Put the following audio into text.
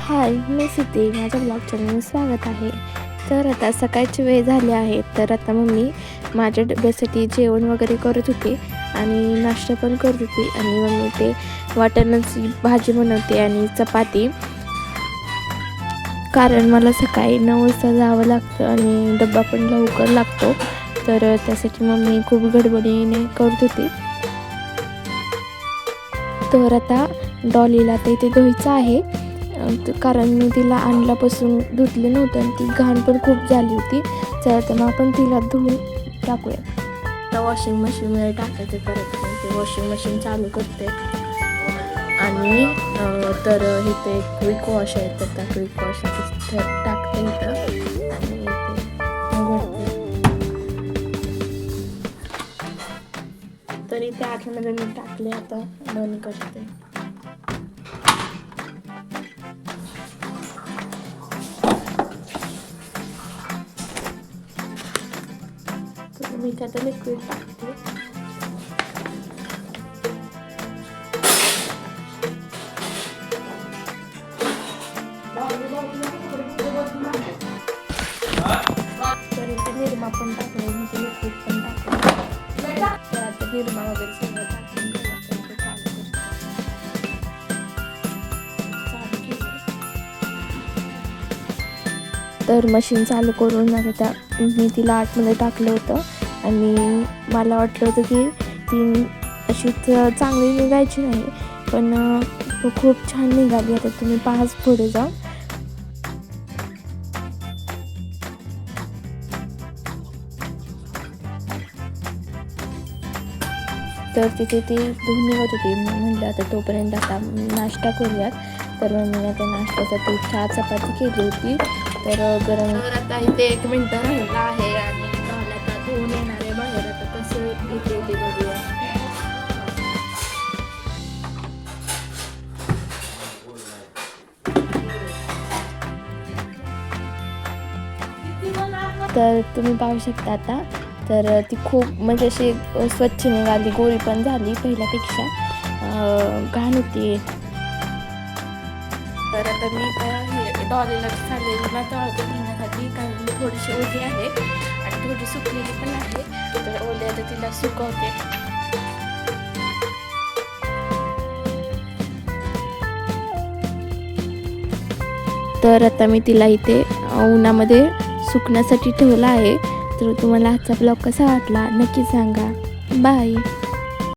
हाय, मी सिद्धी. माझ्या ब्लॉग चॅनलमध्ये स्वागत आहे. तर आता सकाळची वेळ झाली आहे. तर आता मम्मी माझ्या डब्यासाठी जेवण वगैरे करत होती आणि नाश्ता पण करत होती. आणि मम्मी ते वाटाण्याची भाजी बनवते आणि चपाती, कारण मला सकाळी 9 वाजता जावं लागतं आणि डब्बा पण लवकर लागतो. तर त्यासाठी मम्मी खूप गडबडीने करत होती. तर आता डॉलीला ते इथे धुवायचं आहे, कारण मी तिला आणल्यापासून धुतले नव्हतं आणि ती घाण पण खूप झाली होती. तर मग आपण तिला धुवून टाकूया. आता वॉशिंग मशीनमध्ये टाकायचं, परत ते वॉशिंग मशीन चालू करते. आणि तर इथे क्विक वॉश आहे, तर त्या क्विक वॉश टाकते इथं आणि ते उघडते. तर इथे आतमध्ये मी टाकले, आता बंद करते. मी त्यात लिक्विड टाकते. तर इथे निरमा पण टाकले, मी ते लिक्विड पण टाकले. तर आता निरमा वगैरे सगळं टाकून तर मशीन चालू करून आता त्या मी तिला आतमध्ये टाकलं होतं आणि मला वाटलं होतं की ती अशीच चांगली निघायची नाही, पण खूप छान निघाली. आता तुम्ही पाहाच पुढे जाऊन. तर तिथे ती धुवून निघत होती. म्हटलं आता तोपर्यंत आता नाश्ता करूयात. तर मी आता नाश्त्यासाठी चहा चपाती केली होती. तर गरम आता इथे 1 मिनिट राहिला आहे आणि आता धुवून येणार आहे बाहेर. आता कसं येते ते बघूया. तर तुम्ही पाहू शकता आता. तर ती खूप म्हणजे अशी स्वच्छ निघाली, गोरी पण झाली पहिल्यापेक्षा. घाण होती. तर आता मी डॉलीला चाललेला तळते घेण्यासाठी, कारण मी थोडीशी ओली आहे आणि थोडी सुकलेली पण आहे. तर ओली आता तिला सुकवते. तर आता मी तिला इथे उन्हामध्ये सुकण्यासाठी ठेवला आहे. तर तुम्हाला आजचा ब्लॉग कसा वाटला नक्की सांगा. बाय.